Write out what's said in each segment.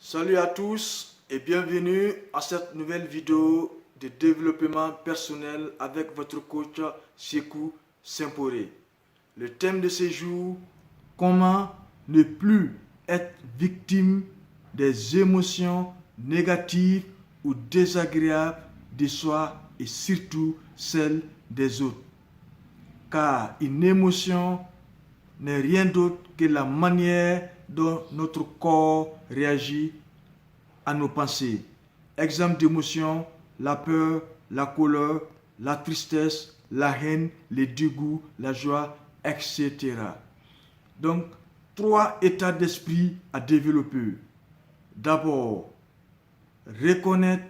Salut à tous et bienvenue à cette nouvelle vidéo de développement personnel avec votre coach Sekou Semporé. Le thème de ce jour, comment ne plus être victime des émotions négatives ou désagréables de soi et surtout celles des autres. Car une émotion n'est rien d'autre que la manière dont notre corps réagit à nos pensées. Exemple d'émotion, la peur, la colère, la tristesse, la haine, le dégoût, la joie, etc. Donc, 3 états d'esprit à développer. D'abord, reconnaître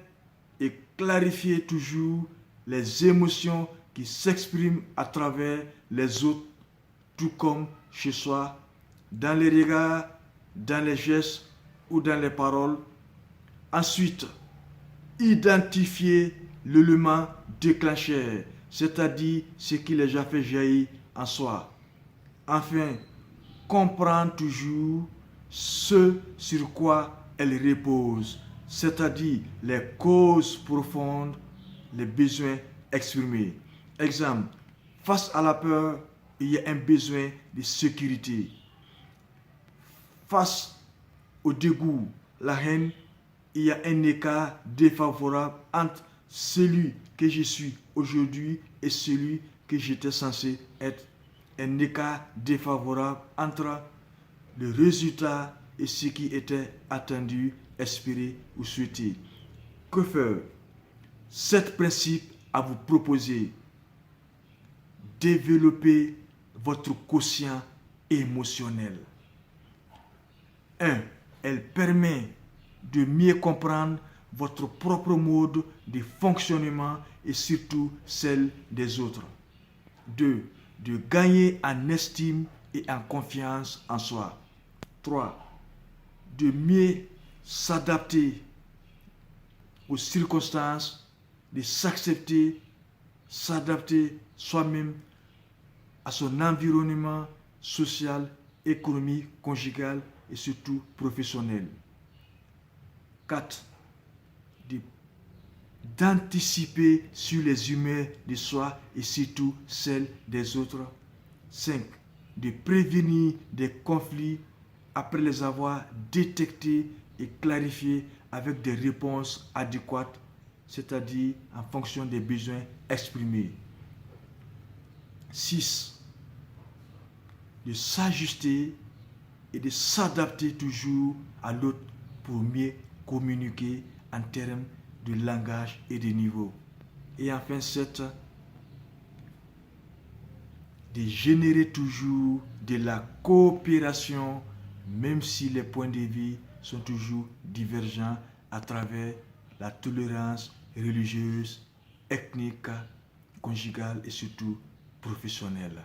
et clarifier toujours les émotions qui s'expriment à travers les autres, tout comme chez soi, dans les regards, dans les gestes ou dans les paroles. Ensuite, identifier l'élément déclencheur, c'est-à-dire ce qui les a fait jaillir en soi. Enfin, comprendre toujours ce sur quoi elle repose, c'est-à-dire les causes profondes, les besoins exprimés. Exemple, face à la peur, il y a un besoin de sécurité. Face au dégoût, la haine, il y a un écart défavorable entre celui que je suis aujourd'hui et celui que j'étais censé être. Un écart défavorable entre le résultat et ce qui était attendu, espéré ou souhaité. Que faire? 7 principes à vous proposer. Développer votre quotient émotionnel. 1. Elle permet de mieux comprendre votre propre mode de fonctionnement et surtout celle des autres. 2. De gagner en estime et en confiance en soi. 3. De mieux s'adapter aux circonstances, de s'accepter, s'adapter soi-même à son environnement social, économique, conjugal et surtout professionnel. 4. D'anticiper sur les humeurs de soi et surtout celles des autres. 5. De prévenir des conflits après les avoir détectés et clarifiés avec des réponses adéquates, c'est-à-dire en fonction des besoins exprimés. 6. De s'ajuster et de s'adapter toujours à l'autre pour mieux communiquer en termes de langage et de niveau. Et enfin 7. De générer toujours de la coopération même si les points de vue sont toujours divergents à travers la tolérance religieuse, ethnique, conjugale et surtout professionnelle.